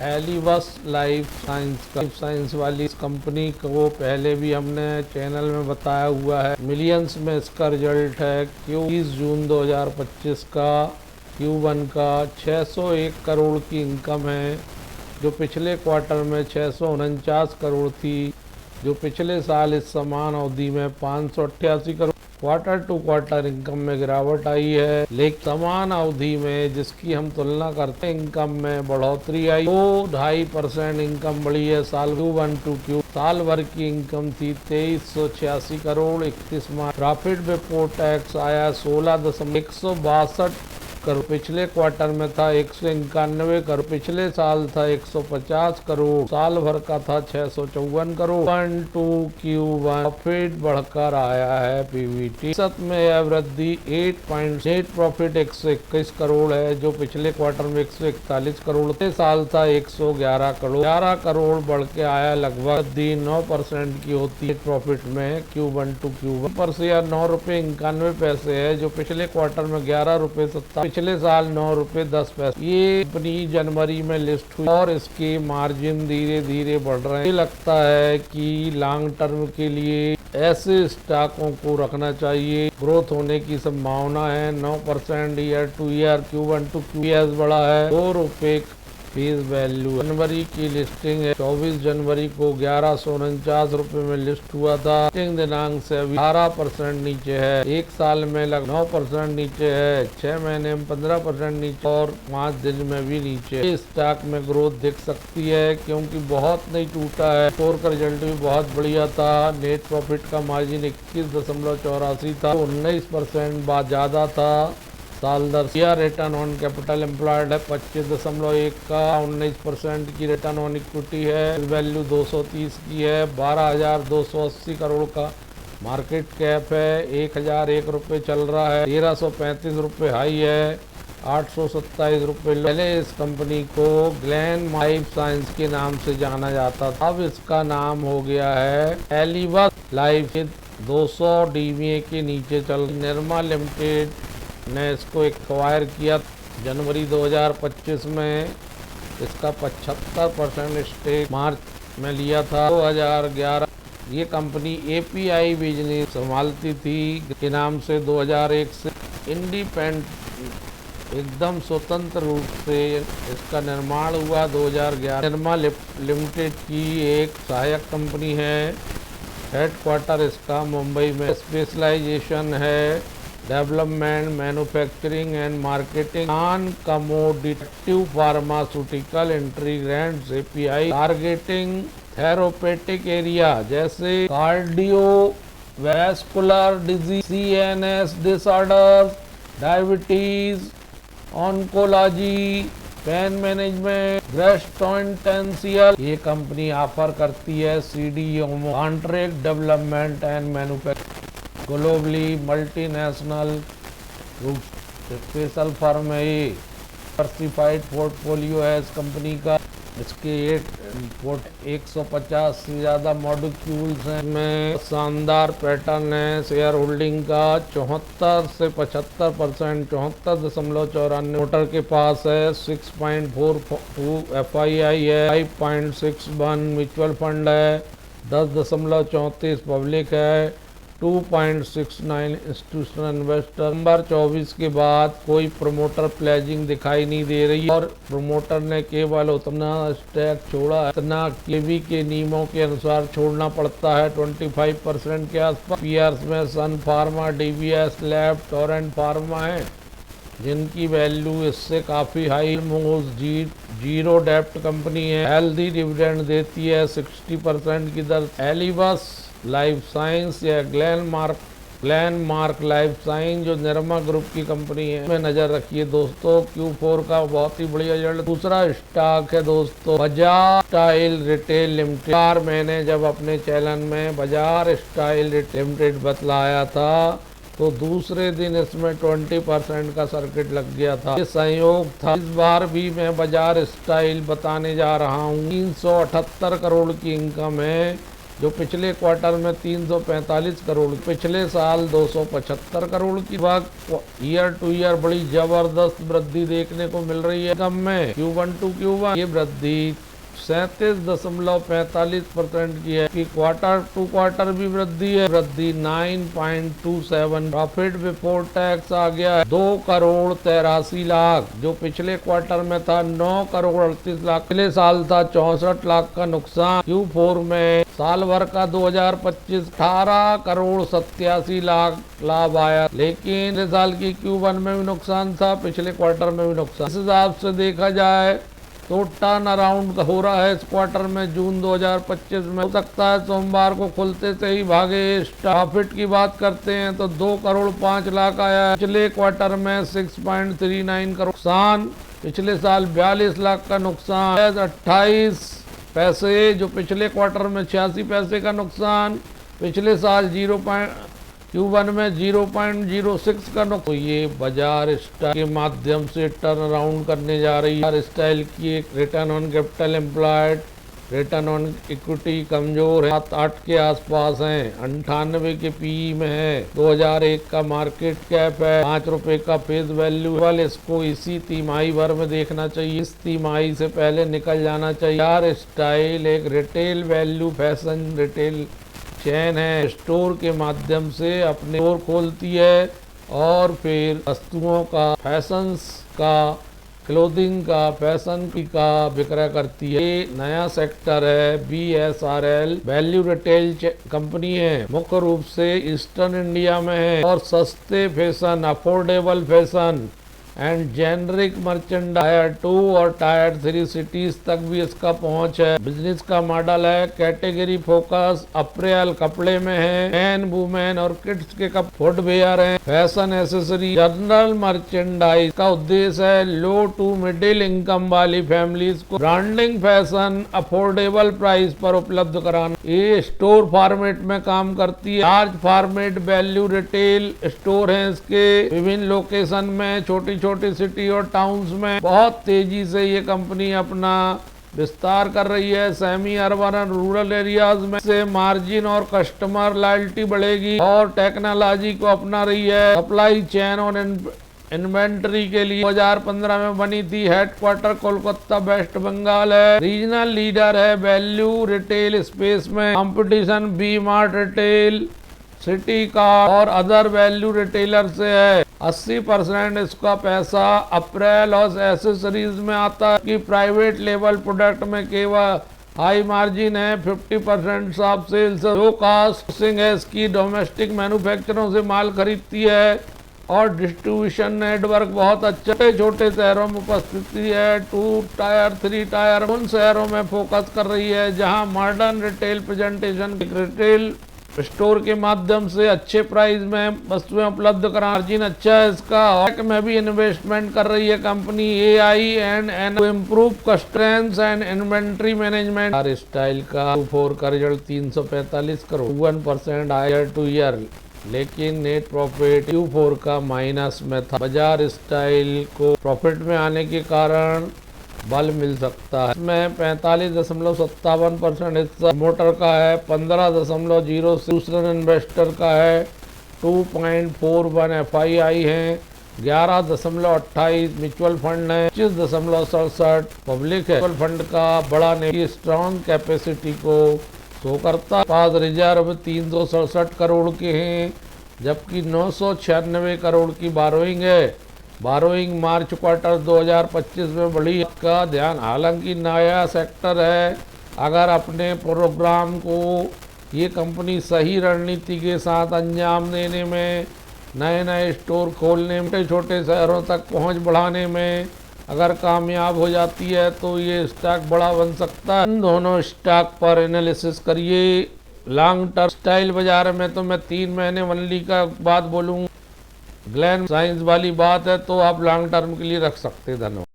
एलिवस life science वाली इस company को पहले भी हमने चैनल में बताया हुआ है। मिलियंस में इसका रिजल्ट है। 30 जून 2025 का Q1 का 601 करोड़ की इनकम है, जो पिछले क्वार्टर में 649 करोड़ थी, जो पिछले साल इस समान अवधि में 588 crore. Quarter to quarter income में गिरावट आई है, लेकिन समान अवधि में जिसकी हम तुलना करते हैं इनकम में बढ़ोतरी आई। 2.5% इनकम बढ़ी है साल Q1 टू Q। साल भर की इनकम थी 2386 करोड़ 31 मार्च। प्रॉफिट बिफोर टैक्स आया 16.162 करोड़, पिछले क्वार्टर में था 191 करोड़, पिछले साल था 150 करोड़, साल भर का था 654 करोड़। Q1 प्रॉफिट बढ़कर आया है PBT में यह वृद्धि 8 नेट प्रॉफिट 121 करोड़ है, जो पिछले क्वार्टर में 141 करोड़ थे, साल था 111 करोड़। 11 करोड़ बढ़ के आया, लगभग वृद्धि 9% की होती है प्रॉफिट में Q1 टू Q1। पर शेयर 9 रुपये 91 पैसे है, जो पिछले क्वार्टर में 11 रुपये 57, पिछले साल 9 रुपये 10 पैसे। ये कंपनी जनवरी में लिस्ट हुई और इसके मार्जिन धीरे धीरे बढ़ रहे हैं। लगता है कि लॉन्ग टर्म के लिए ऐसे स्टॉकों को रखना चाहिए, ग्रोथ होने की संभावना है। 9% year to year Q1 to Q बढ़ा है। 2 रुपये फेस वैल्यू। जनवरी की लिस्टिंग है, 24 जनवरी को 1149 रुपये में लिस्ट हुआ था। लिस्टिंग दिनांक से अभी 18% नीचे है, एक साल में लगभग 9% नीचे है, 6 महीने में 15% नीचे और 5 दिन में भी नीचे। इस स्टॉक में ग्रोथ दिख सकती है क्योंकि बहुत नहीं टूटा है। स्टोर का रिजल्ट भी बहुत बढ़िया था। नेट प्रॉफिट का मार्जिन 21.84 था, 19% बाद ज्यादा था साल दर। या रिटर्न ऑन कैपिटल एम्प्लॉयड है 25.1 का, 19% की रिटर्न ऑन इक्विटी है। वैल्यू 230 की है, 12,280 करोड़ का मार्केट कैप है, 1001 रुपये चल रहा है, 1335 रुपये हाई है, 827 रुपये। पहले इस कंपनी को ग्लेन लाइफ साइंस के नाम से जाना जाता था, अब इसका नाम हो गया है एलिवस लाइफ। 200 DVA के नीचे चल। निरमा लिमिटेड ने इसको एक्वायर किया जनवरी 2025 में। इसका 75% स्टेक मार्च में लिया था। 2011 ये कंपनी API बिजनेस संभालती थी के नाम से। 2001 से इंडिपेंडेंट एकदम स्वतंत्र रूप से इसका निर्माण हुआ। 2011 निरमा लिमिटेड की एक सहायक कंपनी है। हेडक्वार्टर इसका मुंबई में। स्पेशलाइजेशन है development, manufacturing and marketing non commoditive pharmaceutical ingredients API, targeting therapeutic area जैसे cardio vascular disease, CNS disorders, diabetes, oncology, pain management, gastrointestinal. ये कंपनी ऑफर करती है CDMO contract development and manufacturing. Globally multinational special firm है। ये diversified portfolio है इस company का। इसके 150 से ज़्यादा मॉलिक्यूल्स हैं। में शानदार पैटर्न है। शेयर होल्डिंग का 74 से 75%, 74.94 वोटर के पास है। 6.42 FII है, 5.61 म्यूचुअल फंड है, 10.34 पब्लिक है, 2.69 इंस्टीट्यूशनल इन्वेस्टर। नंबर 24 के बाद कोई प्रमोटर प्लेजिंग दिखाई नहीं दे रही और प्रमोटर ने केवल उतना स्टैक छोड़ा है, इतना केवी के नियमों के अनुसार छोड़ना पड़ता है। 25% के आसपास। पीआर्स में sun pharma, DVS lab, Torrent pharma है, जिनकी वैल्यू इससे काफ़ी हाई। मोस्ट जीरो डेप्ट कंपनी है, हेल्दी डिविडेंड देती है 60% की दर। एलिवस लाइफ साइंस या ग्लेनमार्क लाइफ साइंस जो निरमा ग्रुप की कंपनी है, में नजर रखिए दोस्तों। Q4 का बहुत ही बढ़िया रिजल्ट। दूसरा स्टॉक है दोस्तों बजाज स्टाइल रिटेल लिमिटेड। मैंने जब अपने चैनल में बजाज स्टाइल लिमिटेड बतलाया था तो दूसरे दिन इसमें 20% का सर्किट लग गया था। ये संयोग था। इस बार भी मैं बजाज स्टाइल बताने जा रहा हूँ। 378 करोड़ की इनकम है, जो पिछले क्वार्टर में 345 करोड़, पिछले साल 275 करोड़ की ईयर टू ईयर बड़ी जबरदस्त वृद्धि देखने को मिल रही है। कम में Q1 टू Q1 ये वृद्धि 37.45% की है कि क्वार्टर टू क्वार्टर भी वृद्धि है, वृद्धि 9.27। प्रॉफिट बिफोर टैक्स आ गया है 2 करोड़ 83 लाख, जो पिछले क्वार्टर में था 9 करोड़ 38 लाख, पिछले साल था 64 लाख का नुकसान। Q4 में साल भर का 2025 18 करोड़ 87 लाख लाभ आया, लेकिन पिछले साल की Q1 में भी नुकसान था, पिछले क्वार्टर में भी नुकसान। इस हिसाब से देखा जाए तो टर्न अराउंड हो रहा है इस क्वार्टर में। जून 2025 में हो सकता है सोमवार को खुलते से ही भागे। प्रॉफिट की बात करते हैं तो 2 करोड़ 5 लाख आया है, पिछले क्वार्टर में 6.39 करोड़ नुकसान, पिछले साल 42 लाख का नुकसान, 28 पैसे जो पिछले क्वार्टर में 86 पैसे का नुकसान, पिछले साल Q1 में 0.06 का नुकसान। तो ये बाजार स्टाइल के माध्यम से टर्न अराउंड करने जा रही है। स्टाइल की एक return on capital employed, return on equity कमजोर है, 7-8 के आसपास है, 98 के पीई में है, 2001 का मार्केट कैप है, 5 रुपए का फेस वैल्यू। केवल इसको इसी तिमाही भर में देखना चाहिए, इस तिमाही से पहले निकल जाना चाहिए। यार स्टाइल एक रिटेल वैल्यू फैशन रिटेल चैन है, स्टोर के माध्यम से अपने स्टोर खोलती है और फिर वस्तुओं का, फैशंस का, क्लोथिंग का, फैशन का विक्रय करती है। ये नया सेक्टर है। BSRL वैल्यू रिटेल कंपनी है, मुख्य रूप से ईस्टर्न इंडिया में है और सस्ते fashion, affordable fashion and generic merchandise 2 और टायर 3 सिटीज तक भी इसका पहुंच है। बिजनेस का मॉडल है, कैटेगरी फोकस अप्रैल कपड़े में है, मैन वुमेन और किड्स के फुटवेयर है, फैशन एसेसरी, जनरल मर्चेंडाइज का उद्देश्य है लो टू मिडिल इनकम वाली फैमिलीज को ब्रांडिंग फैशन अफोर्डेबल प्राइस पर उपलब्ध कराना। ये स्टोर फॉर्मेट में काम करती है। Large format value retail store है इसके विभिन्न लोकेशन में, छोटी छोटी सिटी और टाउन्स में बहुत तेजी से ये कंपनी अपना विस्तार कर रही है। सेमी अर्बन और रूरल एरियाज में से मार्जिन और कस्टमर लॉयल्टी बढ़ेगी और टेक्नोलॉजी को अपना रही है। सप्लाई चेन और इन्वेंटरी के लिए 2015 में बनी थी। हेडक्वार्टर कोलकाता वेस्ट बंगाल है। रीजनल लीडर है वैल्यू रिटेल स्पेस में। Competition B Mart retail, city का और अदर वैल्यू रिटेलर से है। 80% इसका पैसा अप्रैल और एसेसरीज में आता है कि प्राइवेट लेवल प्रोडक्ट में केवल हाई मार्जिन है। 50% ऑफ सेल्स लो कास्ट है इसकी। डोमेस्टिक मैन्युफैक्चरों से माल खरीदती है और डिस्ट्रीब्यूशन नेटवर्क बहुत अच्छा। छोटे छोटे शहरों में उपस्थिति है। 2 टायर 3 टायर उन शहरों में फोकस कर रही है जहां modern retail presentation retail store के माध्यम से अच्छे प्राइस में वस्तुएं उपलब्ध करा। मार्जिन अच्छा है इसका। और में भी इन्वेस्टमेंट कर रही है company AI and to improve customers and inventory management. Style का Q4 का result 345 crore 1% year to year, लेकिन नेट प्रॉफिट Q4 का माइनस में था। बाजार स्टाइल को प्रॉफिट में आने के कारण बल मिल सकता है। इसमें 45.57% हिस्सा मोटर का है, 15.0 दूसरे इन्वेस्टर का है, 2.41 FII है, 11.28 म्यूचुअल फंड है, 25.67 पब्लिक है। म्यूचुअल फंड का बड़ा ने स्ट्रॉन्ग कैपेसिटी को शो करता। पास रिजर्व 367 करोड़ के हैं, जबकि 996 करोड़ की बारोइंग है। बारोइंग मार्च क्वार्टर 2025 में बढ़ी का ध्यान। हालांकि नया सेक्टर है, अगर अपने प्रोग्राम को ये कंपनी सही रणनीति के साथ अंजाम देने में, नए नए स्टोर खोलने में, छोटे शहरों तक पहुंच बढ़ाने में अगर कामयाब हो जाती है तो ये स्टॉक बड़ा बन सकता है। इन दोनों स्टॉक पर एनालिसिस करिए। लॉन्ग टर्म स्टाइल बाजार में तो मैं 3 महीने वनली का बात बोलूँगा। ग्लैन साइंस वाली बात है तो आप लॉन्ग टर्म के लिए रख सकते हैं। धन्यवाद।